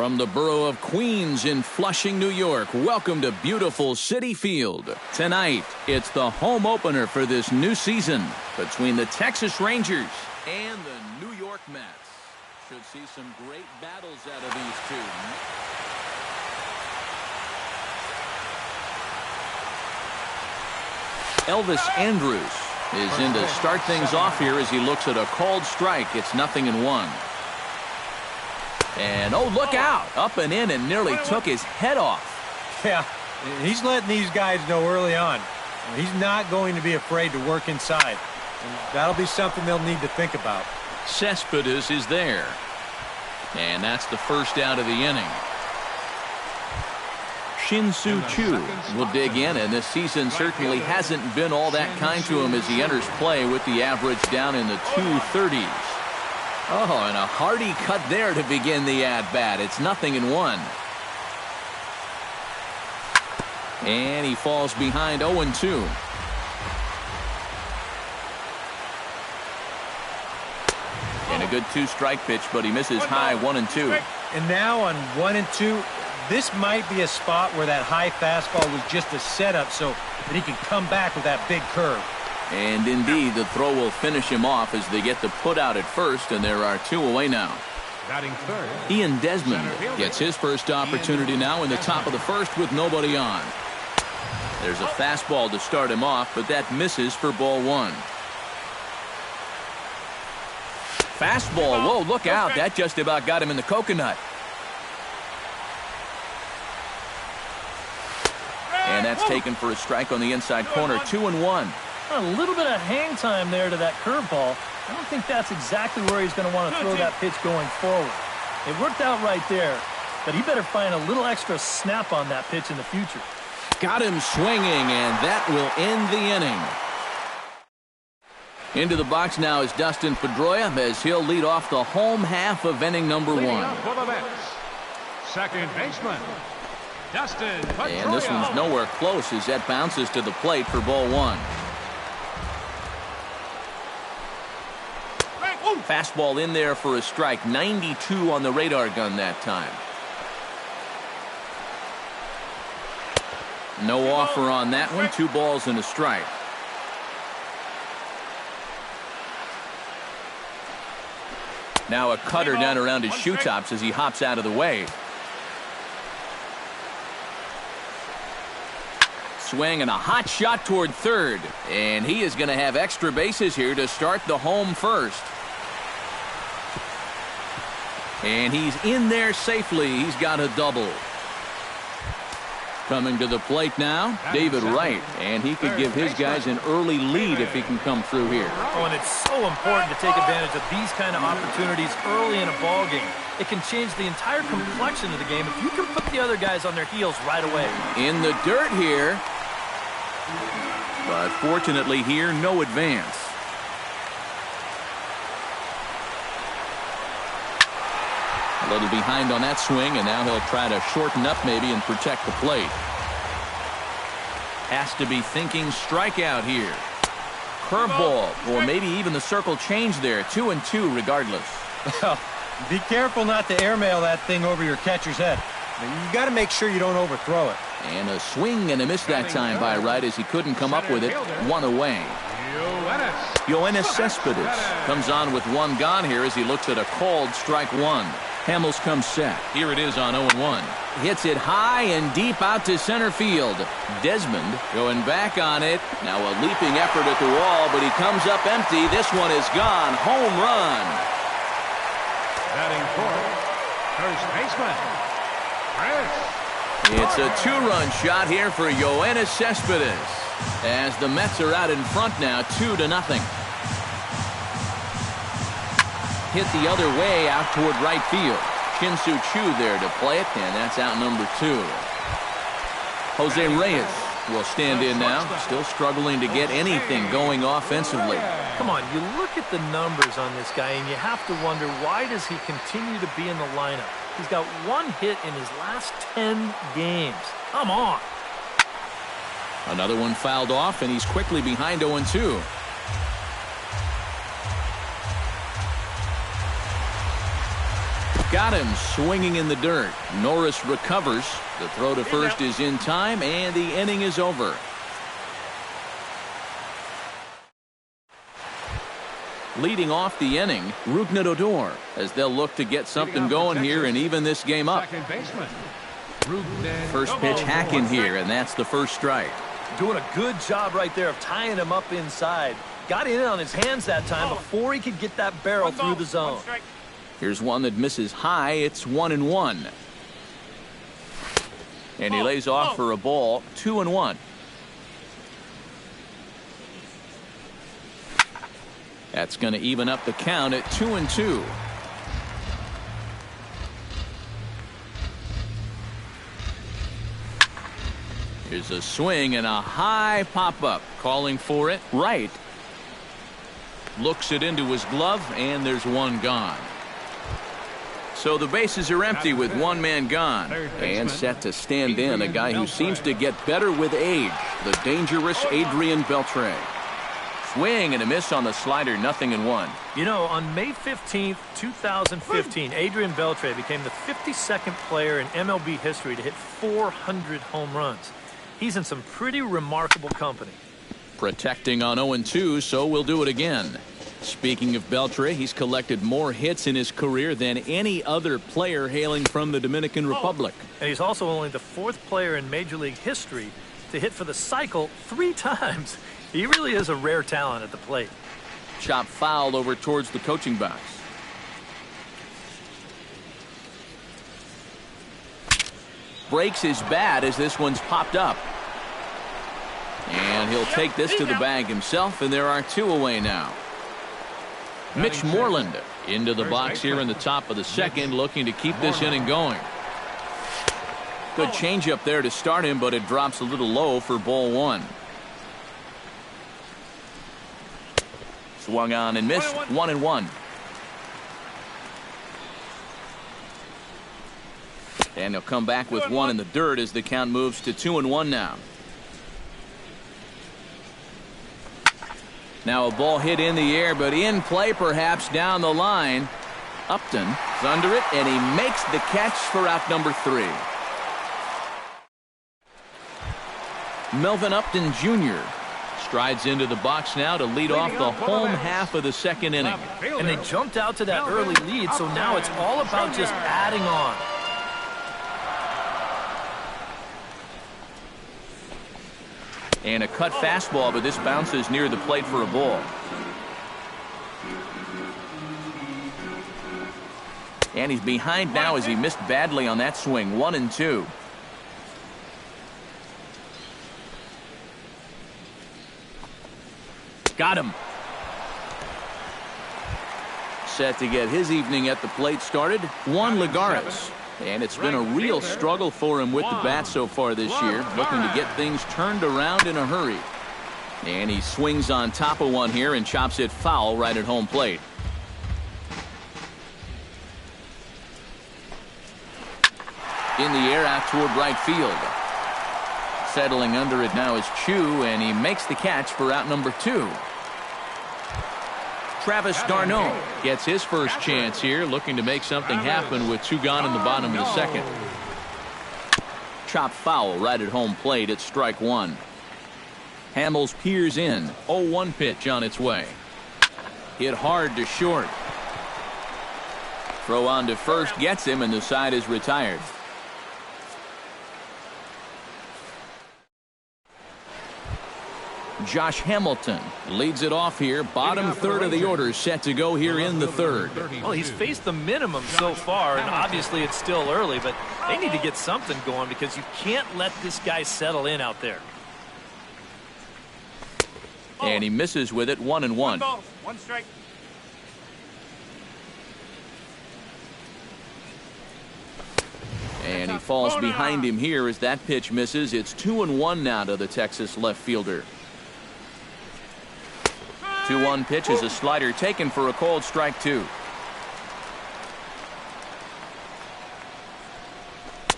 From the borough of Queens in Flushing, New York, welcome to beautiful Citi Field. Tonight, it's the home opener for this new season between the Texas Rangers and the New York Mets. Should see some great battles out of these two. Elvis Andrus is in to start things off here as he looks at a called strike. It's 0-1. And, oh, look out. Up and in and nearly took his head off. Yeah, he's letting these guys know early on. He's not going to be afraid to work inside. And that'll be something they'll need to think about. Cespedes is there. And that's the first out of the inning. Shin-Soo Choo will dig in, and this season certainly hasn't been all that kind to him as he enters play with the average down in the 230s. Oh, and a hearty cut there to begin the at-bat. It's 0-1. And he falls behind 0-2. And a good two-strike pitch, but he misses high 1-2. And now on 1-2, this might be a spot where that high fastball was just a setup so that he can come back with that big curve. And indeed, the throw will finish him off as they get the put out at first, and there are two away now. Ian Desmond gets his first opportunity now in the top of the first with nobody on. There's a fastball to start him off, but that misses for ball one. Fastball, whoa, look out. That just about got him in the coconut. And that's taken for a strike on the inside corner. 2-1. A little bit of hang time there to that curveball. I don't think that's exactly where he's going to want to throw that pitch going forward. It worked out right there, but he better find a little extra snap on that pitch in the future. Got him swinging, and that will end the inning. Into the box now is Dustin Pedroia as he'll lead off the home half of inning number one. For the Mets, second baseman, Dustin Pedroia. And this one's nowhere close as that bounces to the plate for ball one. Fastball in there for a strike. 92 on the radar gun that time. No offer on that one. 2 balls and a strike. Now a cutter down around his shoe tops as he hops out of the way. Swing and a hot shot toward third. And he is going to have extra bases here to start the home first. And he's in there safely. He's got a double. Coming to the plate now, David Wright. And he could give his guys an early lead if he can come through here. Oh, and it's so important to take advantage of these kind of opportunities early in a ball game. It can change the entire complexion of the game if you can put the other guys on their heels right away. In the dirt here. But fortunately here, no advance. A little behind on that swing, and now he'll try to shorten up maybe and protect the plate. Has to be thinking strikeout here. Curveball, or maybe even the circle change there. 2-2 regardless. Be careful not to airmail that thing over your catcher's head. You got to make sure you don't overthrow it. And a swing and a miss that time by Wright as he couldn't come up with it. 1 away. Yoenis Cespedes comes on with 1 gone here as he looks at a called strike 1. Hamels comes set. Here it is on 0-1. Hits it high and deep out to center field. Desmond going back on it. Now a leaping effort at the wall, but he comes up empty. This one is gone. Home run. Batting fourth, first baseman, Chris. It's a 2-run shot here for Yoenis Cespedes as the Mets are out in front now, 2-0. Hit the other way out toward right field. Shin-Soo Choo there to play it, and that's out number 2. Jose Reyes will stand in now, still struggling to get anything going offensively. Come on, you look at the numbers on this guy, and you have to wonder, why does he continue to be in the lineup? He's got 1 hit in his last 10 games. Come on. Another one fouled off, and he's quickly behind 0-2. Got him swinging in the dirt. Norris recovers. The throw to first is in time, and the inning is over. Leading off the inning, Rougned Odor, as they'll look to get something going here and even this game up. First pitch hacking here, and that's the first strike. Doing a good job right there of tying him up inside. Got in on his hands that time before he could get that barrel through the zone. Here's one that misses high. It's 1-1. And he lays off for a ball. 2-1. That's going to even up the count at 2-2. Here's a swing and a high pop-up. Calling for it right. Looks it into his glove, and there's one gone. So the bases are empty with one man gone. And set to stand in a guy who seems to get better with age, the dangerous Adrian Beltre. Swing and a miss on the slider, 0-1. You know, on May 15th, 2015, Adrian Beltre became the 52nd player in MLB history to hit 400 home runs. He's in some pretty remarkable company. Protecting on 0-2, so we'll do it again. Speaking of Beltre, he's collected more hits in his career than any other player hailing from the Dominican Republic. And he's also only the 4th player in Major League history to hit for the cycle 3 times. He really is a rare talent at the plate. Chop foul over towards the coaching box. Breaks his bat as this one's popped up. And he'll take this to the bag himself, and there are 2 away now. Mitch Moreland into the box here in the top of the second, looking to keep this inning going. Good changeup there to start him, but it drops a little low for ball 1. Swung on and missed. 1-1. And he'll come back with one in the dirt as the count moves to 2-1 now. Now a ball hit in the air, but in play perhaps down the line. Upton is under it, and he makes the catch for out number 3. Melvin Upton Jr. strides into the box now to lead off the home half of the second inning. And they jumped out to that early lead, so now it's all about just adding on. And a cut fastball, but this bounces near the plate for a ball. And he's behind now as he missed badly on that swing. 1-2. Got him. Set to get his evening at the plate started, Juan Lagares. And it's been a real struggle for him with the bat so far this year, looking to get things turned around in a hurry. And he swings on top of one here and chops it foul right at home plate. In the air out toward right field. Settling under it now is Chu, and he makes the catch for out number 2. Travis d'Arnaud gets his first chance here, looking to make something happen with 2 gone in the bottom of the second. Chop foul right at home plate at strike 1. Hamels peers in. 0-1 pitch on its way. Hit hard to short. Throw on to first gets him, and the side is retired. Josh Hamilton leads it off here. Bottom third of the order set to go here in the third. Well, he's faced the minimum so far, and obviously it's still early, but they need to get something going because you can't let this guy settle in out there. And he misses with it. 1-1. 1 strike. And he falls behind him here as that pitch misses. It's 2-1 now to the Texas left fielder. 2-1 pitch is a slider taken for a called strike 2.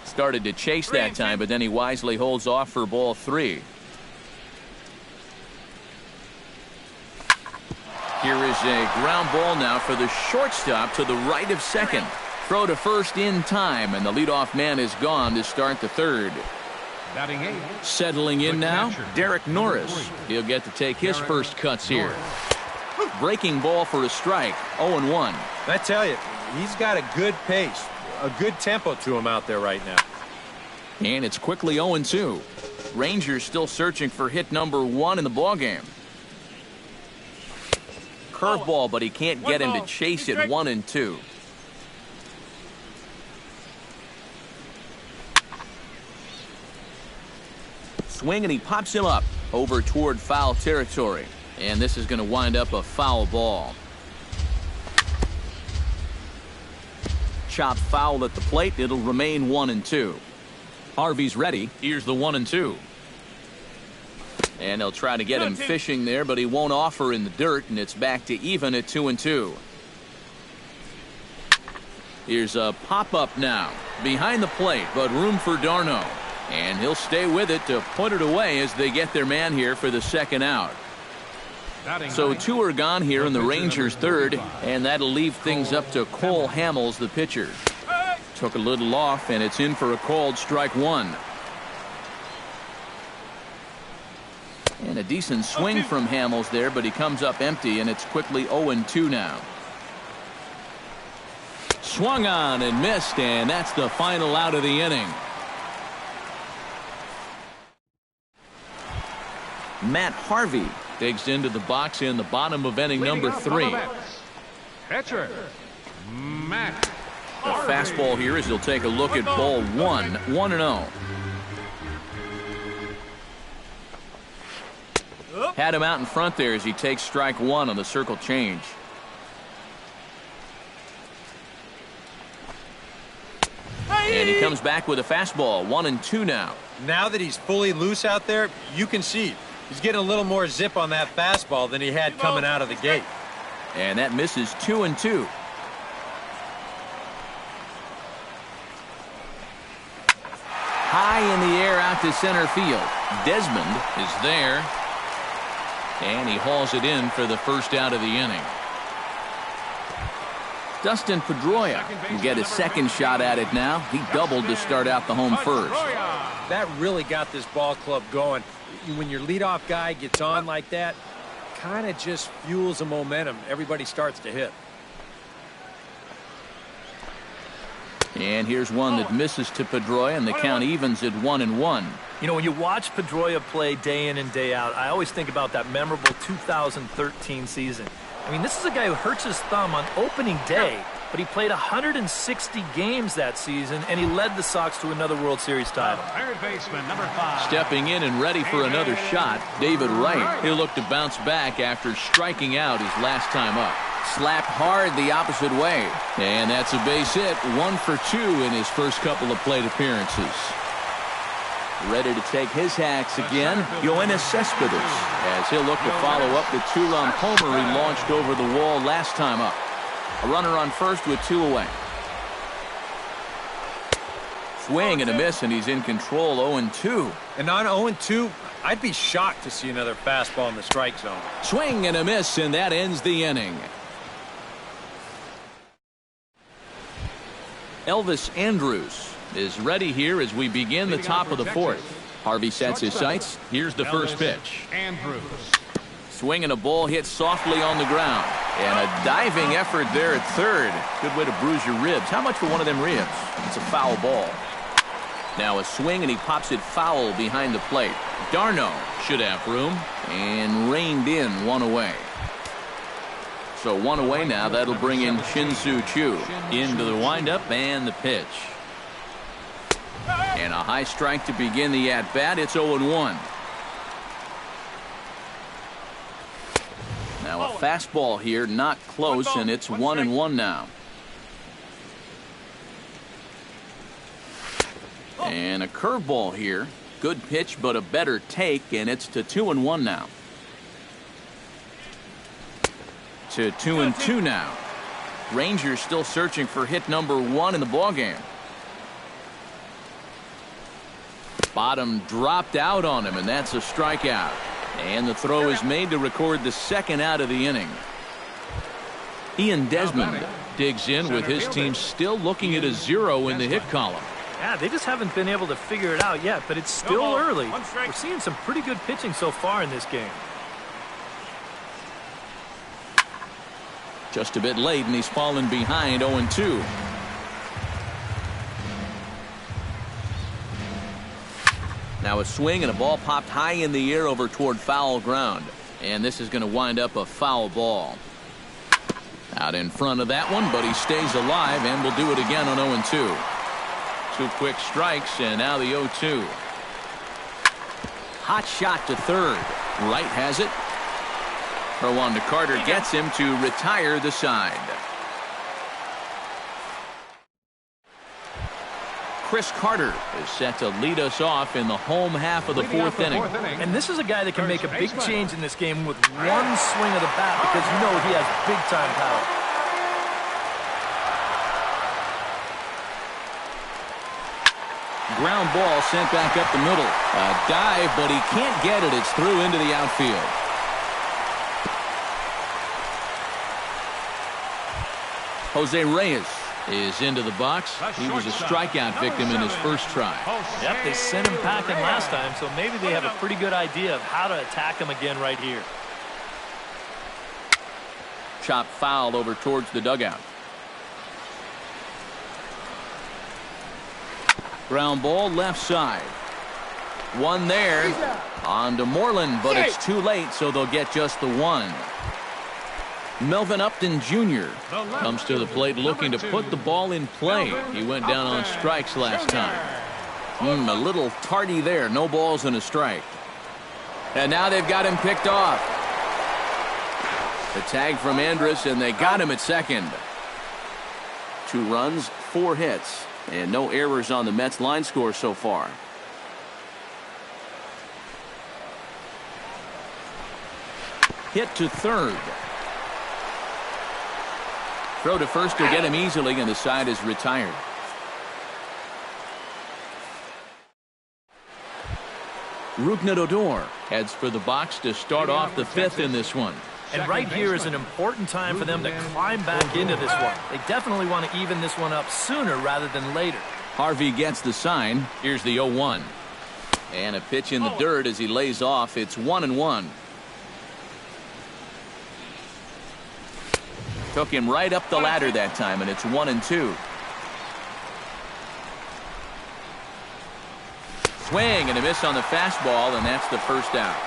Started to chase that time, but then he wisely holds off for ball 3. Here is a ground ball now for the shortstop to the right of second. Throw to first in time, and the leadoff man is gone to start the third. Batting 8. Settling in now, Derek Norris. He'll get to take his first cuts here. Breaking ball for a strike, 0-1. I tell you, he's got a good pace, a good tempo to him out there right now. And it's quickly 0-2. Rangers still searching for hit number 1 in the ballgame. Curveball, but he can't get him to chase it 1-2. Swing, and he pops him up over toward foul territory. And this is going to wind up a foul ball. Chopped foul at the plate. It'll remain 1-2. Harvey's ready. Here's the 1-2. And they'll try to get him fishing there, but he won't offer in the dirt, and it's back to even at 2-2. Here's a pop-up now. Behind the plate, but room for d'Arnaud. And he'll stay with it to put it away as they get their man here for the second out. So 2 are gone here in the Rangers' third, and that'll leave things up to Cole Hamels, the pitcher. Took a little off, and it's in for a called strike 1. And a decent swing from Hamels there, but he comes up empty, and it's quickly 0-2 now. Swung on and missed, and that's the final out of the inning. Matt Harvey digs into the box in the bottom of inning number 3. Pitcher, Matt. The fastball here as he'll take a look at ball 1, 1-0. Had him out in front there as he takes strike 1 on the circle change. And he comes back with a fastball, 1-2 now. Now that he's fully loose out there, you can see he's getting a little more zip on that fastball than he had coming out of the gate. And that misses 2-2. High in the air out to center field. Desmond is there. And he hauls it in for the first out of the inning. Dustin Pedroia will get a second shot at it now. He doubled to start out the home first. That really got this ball club going. When your leadoff guy gets on like that, kind of just fuels the momentum. Everybody starts to hit. And here's one that misses to Pedroia, and the count evens at 1-1. You know, when you watch Pedroia play day in and day out, I always think about that memorable 2013 season. I mean, this is a guy who hurts his thumb on opening day, but he played 160 games that season, and he led the Sox to another World Series title. Third baseman, number 5. Stepping in and ready for another shot, David Wright. He'll look to bounce back after striking out his last time up. Slapped hard the opposite way. And that's a base hit. 1 for 2 in his first couple of plate appearances. Ready to take his hacks again, Yoenis Cespedes, as he'll look to follow up the 2-run homer he launched over the wall last time up. A runner on first with 2 away. Swing and a miss, and he's in control, 0-2. And on 0-2, I'd be shocked to see another fastball in the strike zone. Swing and a miss, and that ends the inning. Elvis Andrus is ready here as we begin the top of the 4th. Harvey sets his sights. Here's the first pitch. Andrews. Swing and a ball hit softly on the ground. And a diving effort there at third. Good way to bruise your ribs. How much for one of them ribs? It's a foul ball. Now a swing, and he pops it foul behind the plate. d'Arnaud should have room and reined in 1 away. So 1 away now. That'll bring in Shin-Soo Choo into the windup and the pitch. And a high strike to begin the at-bat. It's 0-1. Now a fastball here, not close, and it's 1-1 now. And a curveball here. Good pitch, but a better take, and it's to 2-1 now. To 2-2 now. Rangers still searching for hit number 1 in the ballgame. Bottom dropped out on him, and that's a strikeout. And the throw is made to record the second out of the inning. Ian Desmond digs in with his team still looking at a 0 in the hit column. Yeah, they just haven't been able to figure it out yet, but it's still early. We're seeing some pretty good pitching so far in this game. Just a bit late, and he's fallen behind 0-2. Now a swing and a ball popped high in the air over toward foul ground. And this is going to wind up a foul ball. Out in front of that one, but he stays alive and will do it again on 0-2. 2 quick strikes, and now the 0-2. Hot shot to third. Wright has it. Throw on to Carter gets him to retire the side. Chris Carter is set to lead us off in the home half of the fourth inning. And this is a guy that can make a big change in this game with one swing of the bat, because you know he has big-time power. Ground ball sent back up the middle. A dive, but he can't get it. It's through into the outfield. Jose Reyes is into the box. He was a strikeout victim in his first try. Yep, they sent him packing last time, so maybe they have a pretty good idea of how to attack him again right here. Chop foul over towards the dugout. Ground ball left side. One there. On to Moreland, but it's too late, so they'll get just the one. Melvin Upton Jr. comes to the plate looking to put the ball in play. He went down on strikes last time. A little tardy there. No balls and a strike. And now they've got him picked off. The tag from Andrus, and they got him at second. 2 runs, 4 hits, and no errors on the Mets line score so far. Hit to third. Throw to first will get him easily, and the side is retired. Rougned Odor heads for the box to start off the 5th in this one. And right here is an important time for them to climb back into this one. They definitely want to even this one up sooner rather than later. Harvey gets the sign. Here's the 0-1. And a pitch in the dirt as he lays off. It's 1-1. Took him right up the ladder that time, and it's 1-2. Swing and a miss on the fastball, and that's the first out.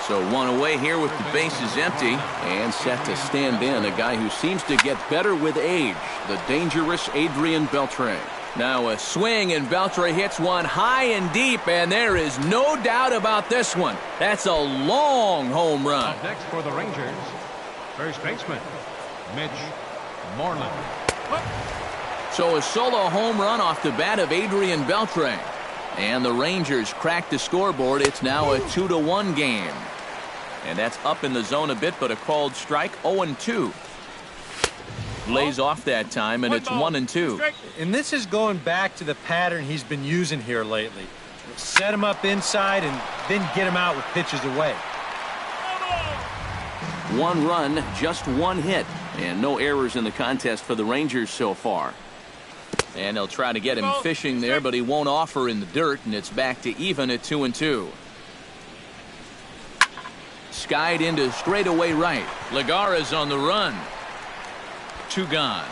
So 1 away here with the bases empty, and set to stand in a guy who seems to get better with age, the dangerous Adrian Beltre. Now a swing, and Beltre hits one high and deep, and there is no doubt about this one. That's a long home run. Up next for the Rangers, first baseman, Mitch Moreland. So a solo home run off the bat of Adrian Beltre. And the Rangers crack the scoreboard. It's now a 2-1 game. And that's up in the zone a bit, but a called strike. 0-2. Lays off that time, and it's 1-2. And this is going back to the pattern he's been using here lately. Set him up inside and then get him out with pitches away. 1 run, just 1 hit, and no errors in the contest for the Rangers so far. And they'll try to get him fishing there, but he won't offer in the dirt, and it's back to even at 2-2. Skied into straightaway right. Lagares on the run. 2 gone.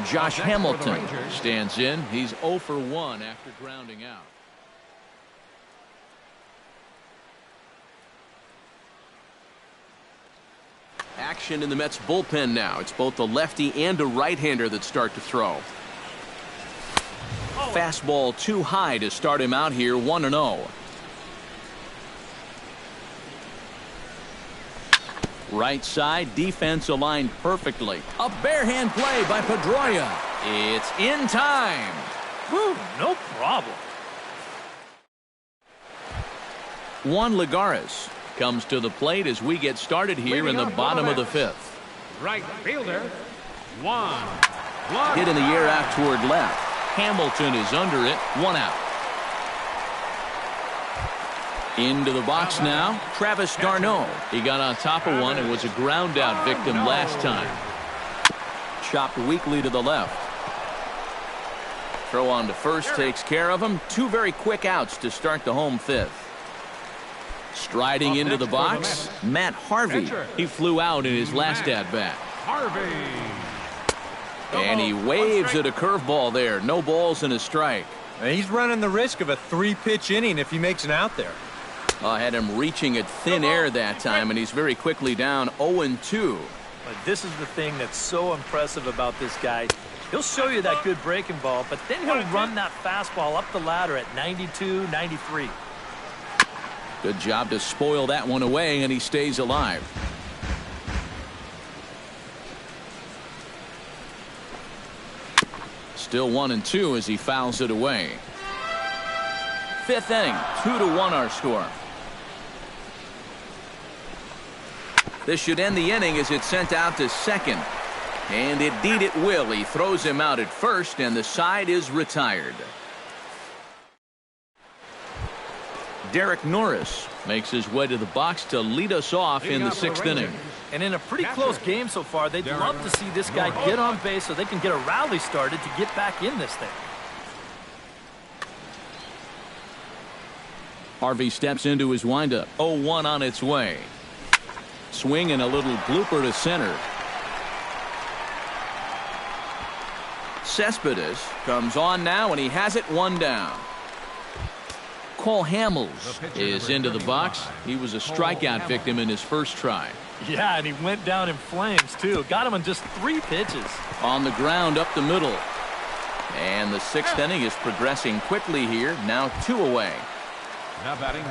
Josh Hamilton stands in. He's 0 for 1 after grounding out. Action in the Mets bullpen now. It's both a lefty and a right-hander that start to throw. Fastball too high to start him out here, 1-0. Right side, defense aligned perfectly. A barehand play by Pedroia. It's in time. Whew, no problem. Juan Lagares comes to the plate as we get started here in the bottom of the 5th. Right fielder, Juan. Hit in the air out toward left. Hamilton is under it. 1 out. Into the box now, Travis d'Arnaud. He got on top of one and was a ground out victim last time. Chopped weakly to the left. Throw on to first takes care of him. Two very quick outs to start the home fifth. Striding into the box, Matt Harvey. He flew out in his last at-bat. And he waves at a curveball there. No balls and a strike. He's running the risk of a 3-pitch inning if he makes an out there. Had him reaching at thin air that time, and he's very quickly down 0-2. But this is the thing that's so impressive about this guy. He'll show you that good breaking ball, but then he'll run that fastball up the ladder at 92, 93. Good job to spoil that one away, and he stays alive. Still 1-2 as he fouls it away. Fifth inning, 2-1 our score. This should end the inning as it's sent out to second. And indeed it will. He throws him out at first, and the side is retired. Derek Norris makes his way to the box to lead us off in the sixth inning. And in a pretty close game so far, they'd love to see this guy get on base so they can get a rally started to get back in this thing. Harvey steps into his windup. 0-1 on its way. Swing and a little blooper to center. Cespedes comes on now, and he has it one down. Cole Hamels is into the box. He was a strikeout victim in his first try. Yeah, and he went down in flames, too. Got him in just 3 pitches. On the ground up the middle. And the sixth inning is progressing quickly here. Now 2 away.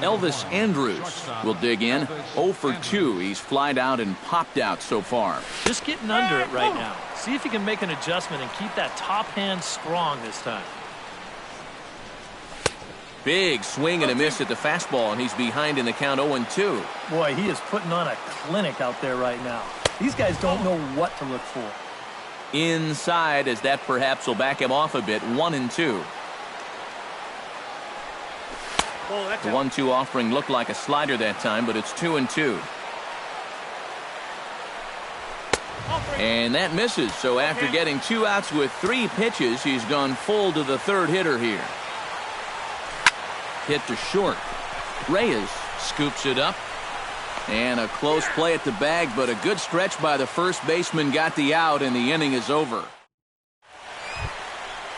Elvis Andrus will dig in. 0 for 2. He's flied out and popped out so far. Just getting under it right now. See if he can make an adjustment and keep that top hand strong this time. Big swing and a miss at the fastball, and he's behind in the count 0-2. Boy, he is putting on a clinic out there right now. These guys don't know what to look for. Inside, as that perhaps will back him off a bit. 1-2. The 1-2 offering looked like a slider that time, but it's 2-2. And that misses. So after getting 2 outs with 3 pitches, he's gone full to the third hitter here. Hit to short. Reyes scoops it up. And a close play at the bag, but a good stretch by the first baseman got the out, and the inning is over.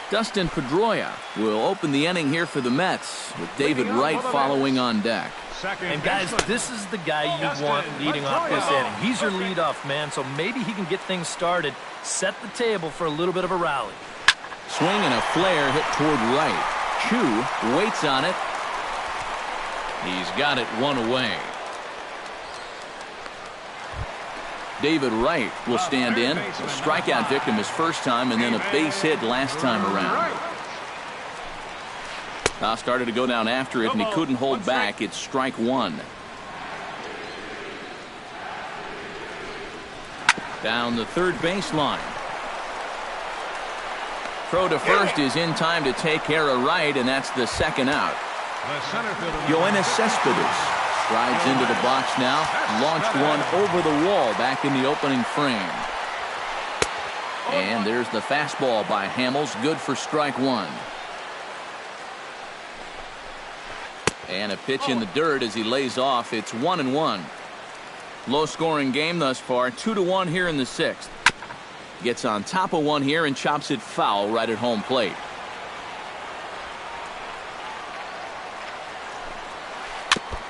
Dustin Pedroia will open the inning here for the Mets, with David Wright following on deck. And guys, this is the guy you want leading off this inning. He's your leadoff man, so maybe he can get things started, set the table for a little bit of a rally. Swing and a flare hit toward right. Chu waits on it. He's got it 1 away. David Wright will stand in. A strikeout victim his first time, and then a base hit last time around. Started to go down after it, and he couldn't hold back. It's strike 1. Down the third baseline. Throw to first is in time to take care of Wright, and that's the second out. Yoenis Cespedes rides into the box now. Launched one over the wall back in the opening frame. And there's the fastball by Hamels. Good for strike 1. And a pitch in the dirt as he lays off. It's 1-1. Low scoring game thus far. 2-1 here in the sixth. Gets on top of one here and chops it foul right at home plate.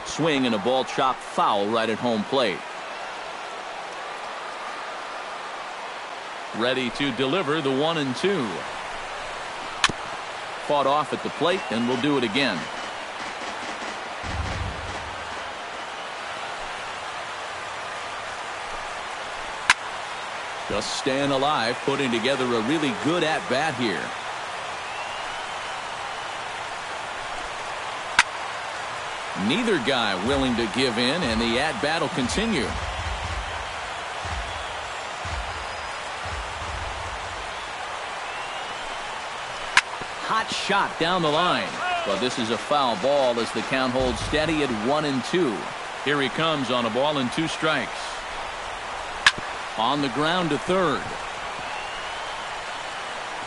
Swing and a ball chopped foul right at home plate. Ready to deliver the 1-2. Fought off at the plate, and will do it again. Just staying alive, putting together a really good at-bat here. Neither guy willing to give in, and the at-bat will continue. Hot shot down the line. But this is a foul ball as the count holds steady at 1-2. Here he comes on a ball and 2 strikes. On the ground to third.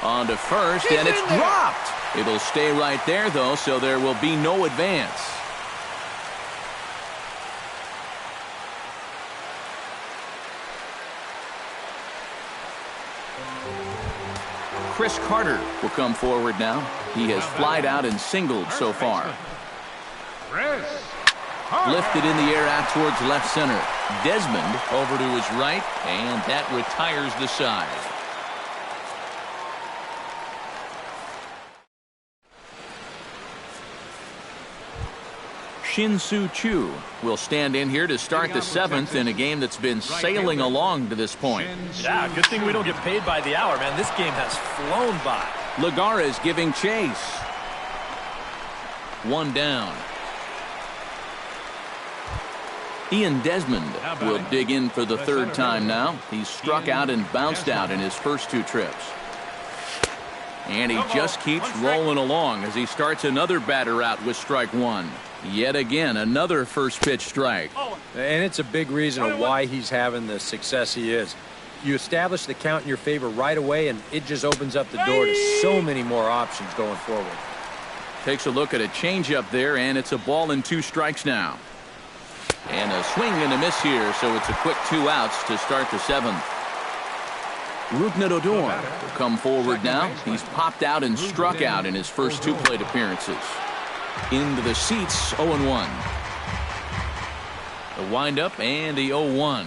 On to first, and it's dropped. It'll stay right there, though, so there will be no advance. Chris Carter will come forward now. He has flied out and singled so far. Lifted in the air out towards left center. Desmond over to his right, and that retires the side. Shin-Soo Choo will stand in here to start the 7th in a game that's been sailing along to this point. Yeah, good thing we don't get paid by the hour, man. This game has flown by. Lagares giving chase. 1 down. Ian Desmond will dig in for the 3rd time now. He's struck out and bounced out in his first 2 trips. And he just keeps rolling along as he starts another batter out with strike 1. Yet again, another first pitch strike. And it's a big reason of why he's having the success he is. You establish the count in your favor right away, and it just opens up the door to so many more options going forward. Takes a look at a changeup there, and it's a ball and 2 strikes now. And a swing and a miss here, so it's a quick 2 outs to start the 7th. Rougned Odor will come forward now. He's popped out and struck out in his first 2 plate appearances. Into the seats, 0-1. The windup and the 0-1.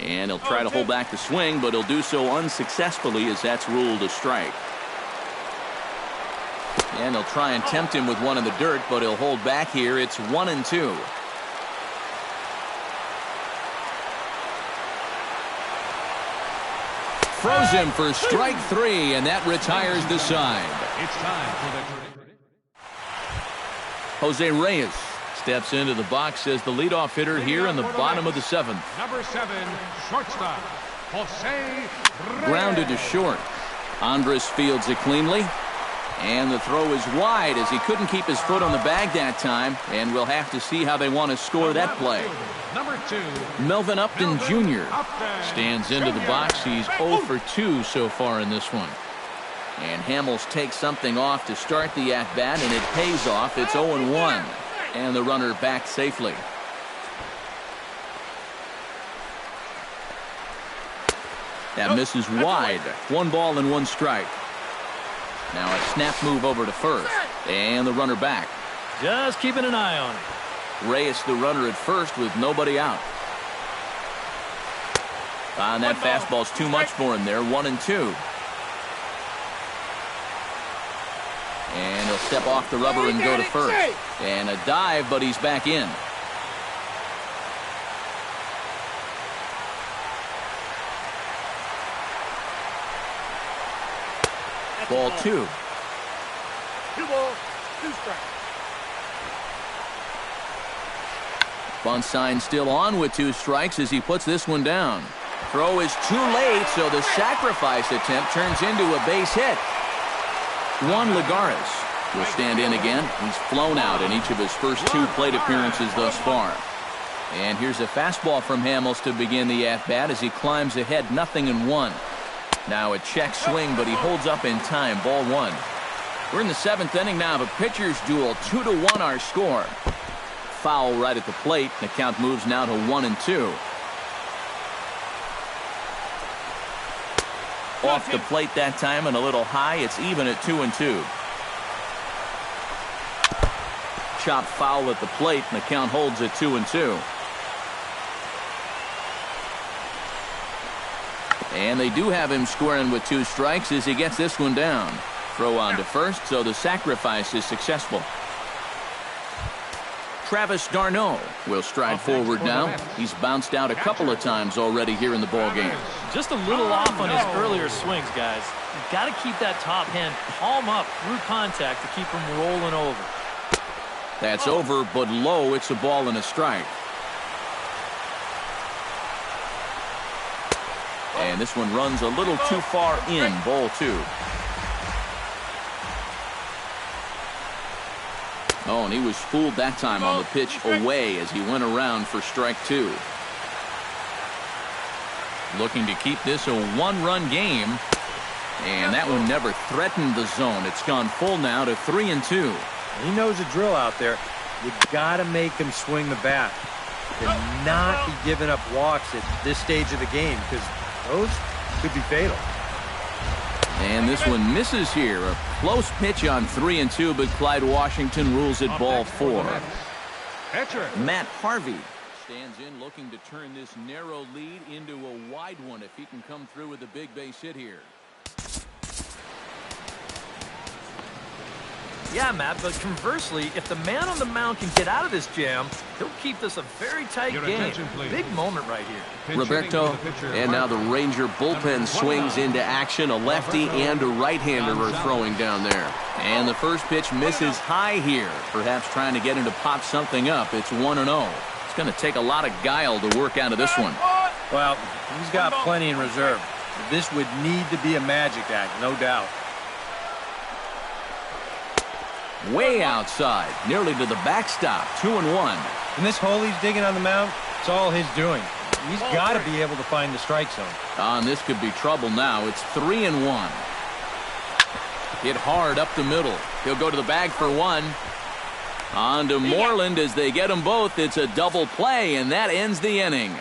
And he'll try to hold back the swing, but he'll do so unsuccessfully as that's ruled a strike. And he'll try and tempt him with one in the dirt, but he'll hold back here. It's 1-2. Throws him for strike 3, and that retires the side. It's time for the Jose Reyes steps into the box as the leadoff hitter here in the bottom of the 7th. number 7, shortstop, Jose Reyes. Grounded to short. Andres fields it cleanly. And the throw is wide as he couldn't keep his foot on the bag that time. And we'll have to see how they want to score that play. Number 2, Melvin Upton Jr. stands into the box. He's 0 for 2 so far in this one. And Hamels takes something off to start the at-bat, and it pays off. It's 0-1. And the runner back safely. That misses wide. 1 ball and 1 strike. Now a snap move over to first. And the runner back. Just keeping an eye on it. Reyes the runner at first with nobody out. And that fastball's too much for him there. 1-2. And he'll step off the rubber and go to first. And a dive, but he's back in. Ball 2. 2 balls, 2 strikes. Bunt sign still on with 2 strikes as he puts this one down. Throw is too late, so the sacrifice attempt turns into a base hit. Juan Lagares will stand in again. He's flown out in each of his first 2 plate appearances thus far. And here's a fastball from Hamels to begin the at-bat as he climbs ahead 0-1. Now a check swing, but he holds up in time. Ball 1. We're in the 7th inning now of a pitcher's duel. 2-1 our score. Foul right at the plate. The count moves now to 1-2. Off the plate that time and a little high. It's even at 2-2. Chop foul at the plate, and the count holds at 2-2. And they do have him squaring with 2 strikes as he gets this one down. Throw on to first, so the sacrifice is successful. Travis d'Arnaud will stride forward now. He's bounced out a couple of times already here in the ballgame. Just a little off on his earlier swings, guys. You've got to keep that top hand palm up through contact to keep him rolling over. That's over, but low. It's a ball and a strike. And this one runs a little too far in. Ball 2. Oh, and he was fooled that time on the pitch away as he went around for strike 2. Looking to keep this a one-run game. And that one never threatened the zone. It's gone full now to 3-2. He knows the drill out there. You got to make him swing the bat. And not be giving up walks at this stage of the game, because those could be fatal. And this one misses here. A close pitch on 3-2, but Clyde Washington rules it ball 4. Matt Harvey stands in looking to turn this narrow lead into a wide one if he can come through with a big base hit here. Yeah, Matt, but conversely, if the man on the mound can get out of this jam, he'll keep this a very tight game. Big moment right here. Roberto, and now the Ranger bullpen swings into action. A lefty and a right-hander are throwing down there. And the first pitch misses high here, perhaps trying to get him to pop something up. It's 1-0. It's going to take a lot of guile to work out of this one. Well, he's got plenty in reserve. This would need to be a magic act, no doubt. Way outside, nearly to the backstop, 2-1. And this hole he's digging on the mound, it's all his doing. He's got to be able to find the strike zone. And this could be trouble now. It's 3-1. Hit hard up the middle. He'll go to the bag for one. On to Moreland as they get them both. It's a double play, and that ends the inning.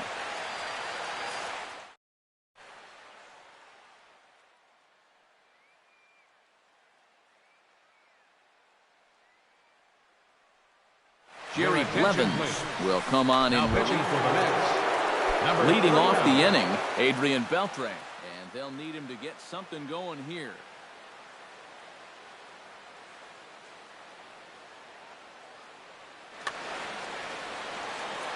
Jerry Blevins will come on in. Leading off the inning, Adrian Beltre. And they'll need him to get something going here.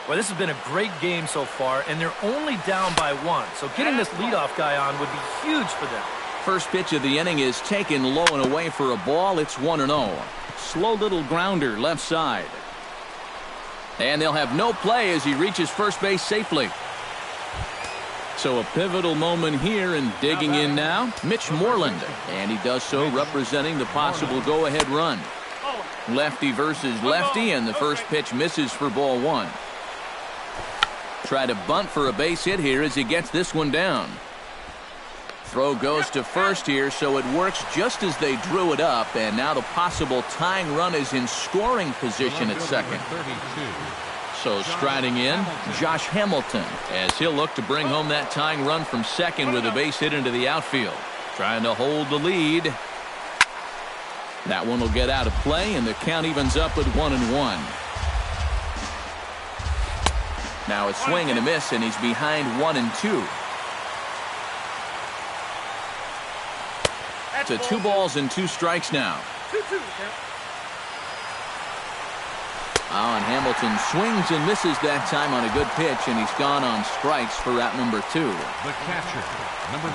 Well, this has been a great game so far, and they're only down by 1. So getting this leadoff guy on would be huge for them. First pitch of the inning is taken low and away for a ball. It's 1-0. Slow little grounder left side. And they'll have no play as he reaches first base safely. So a pivotal moment here, and digging in now, Mitch Moreland. And he does so representing the possible go-ahead run. Lefty versus lefty, and the first pitch misses for ball 1. Try to bunt for a base hit here as he gets this one down. Throw goes to first here, so it works just as they drew it up, and now the possible tying run is in scoring position at second. So striding in, Josh Hamilton, as he'll look to bring home that tying run from second with a base hit into the outfield. Trying to hold the lead. That one will get out of play, and the count evens up at 1-1. Now a swing and a miss, and he's behind 1-2. To 2 balls and 2 strikes now. And Hamilton swings and misses that time on a good pitch, and he's gone on strikes for out number 2. The catcher,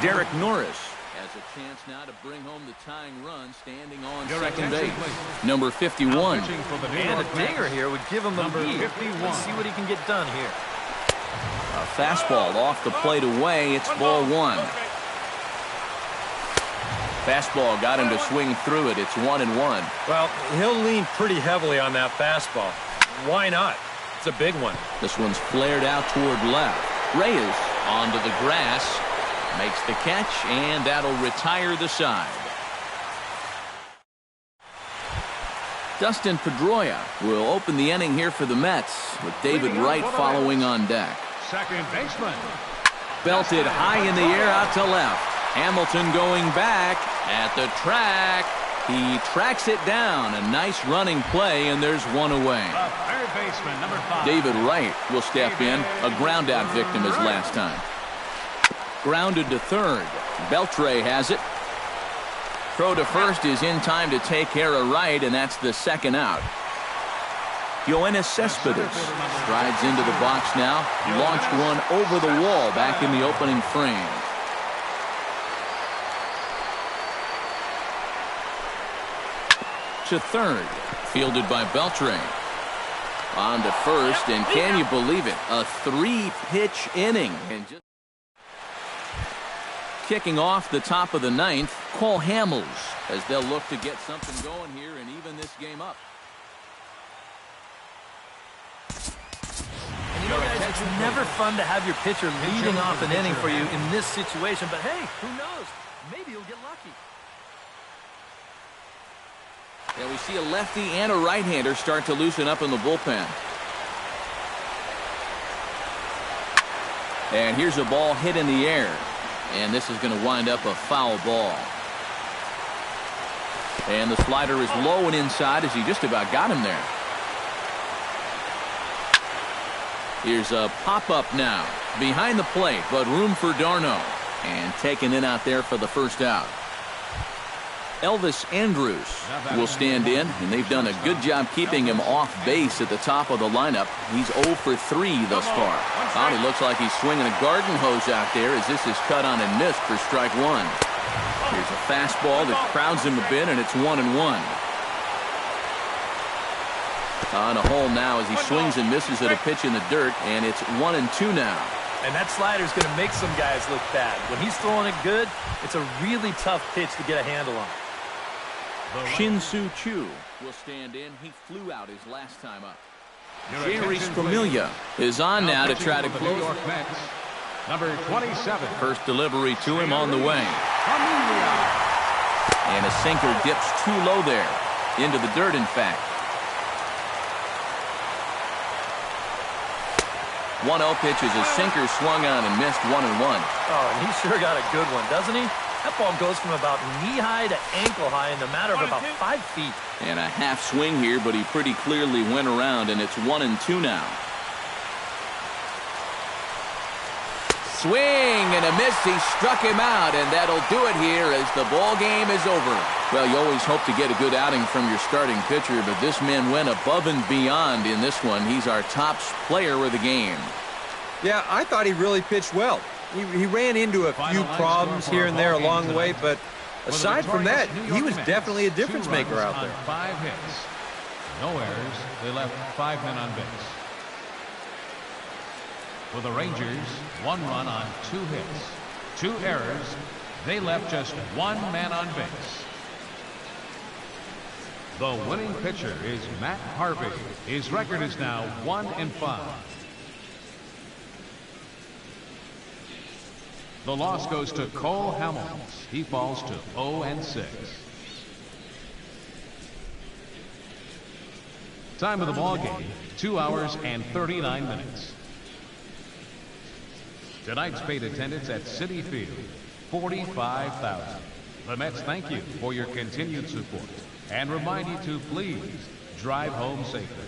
Derek Norris has a chance now to bring home the tying run, standing on second base. Number 51. And a dinger here would give him the lead. Let's see what he can get done here. A fastball off the plate away. It's ball 1. Fastball got him to swing through it. It's 1-1. Well, he'll lean pretty heavily on that fastball. Why not? It's a big one. This one's flared out toward left. Reyes onto the grass. Makes the catch, and that'll retire the side. Dustin Pedroia will open the inning here for the Mets, with David Wright following on deck. second baseman. Belted high in the air out to left. Hamilton going back at the track. He tracks it down. A nice running play, and there's one away. Third baseman, number 5. David Wright will step in. A ground-out victim as last time. Grounded to third. Beltre has it. Throw to first is in time to take care of Wright, and that's the second out. Yoenis Cespedes strides into the box now. Launched one over the wall back in the opening frame. To third, fielded by Beltre. On to first, and can you believe it? A 3-pitch inning. And just kicking off the top of the 9th, Cole Hamels, as they'll look to get something going here and even this game up. It's never fun to have your pitcher leading off an inning for you in this situation, but hey, who knows? Maybe you'll get lucky. And we see a lefty and a right-hander start to loosen up in the bullpen. And here's a ball hit in the air. And this is going to wind up a foul ball. And the slider is low and inside as he just about got him there. Here's a pop-up now. Behind the plate, but room for Darno. And taken in out there for the first out. Elvis Andrus will stand in, and they've done a good job keeping him off base at the top of the lineup. He's 0 for 3 thus far. Well, he looks like he's swinging a garden hose out there as this is cut on and missed for strike one. Here's a fastball that crowds him a bit, and it's 1-1. On a hole now as he swings and misses at a pitch in the dirt, and it's 1-2 now. And that slider's going to make some guys look bad. When he's throwing it good, it's a really tough pitch to get a handle on. Shin-Soo Choo will stand in. He flew out his last time up. Jerry Familia is on now to try to close. Number 27. First delivery to him on the way. And a sinker dips too low there. Into the dirt, in fact. 1-0 pitch is a sinker swung on and missed 1-1. Oh, and he sure got a good one, doesn't he? That ball goes from about knee-high to ankle-high in the matter of about 5 feet. And a half swing here, but he pretty clearly went around, and it's 1-2 now. Swing and a miss. He struck him out, and that'll do it here as the ball game is over. Well, you always hope to get a good outing from your starting pitcher, but this man went above and beyond in this one. He's our top player of the game. Yeah, I thought he really pitched well. He ran into a few problems here and there along the way, but aside from that, he was definitely a difference maker out there. 5 hits. No errors. They left 5 men on base. For the Rangers, 1 run on 2 hits. 2 errors. They left just 1 man on base. The winning pitcher is Matt Harvey. His record is now 1-5. The loss goes to Cole Hamels. He falls to 0-6. Time of the ball game, 2 hours and 39 minutes. Tonight's paid attendance at Citi Field, 45,000. The Mets thank you for your continued support and remind you to please drive home safely.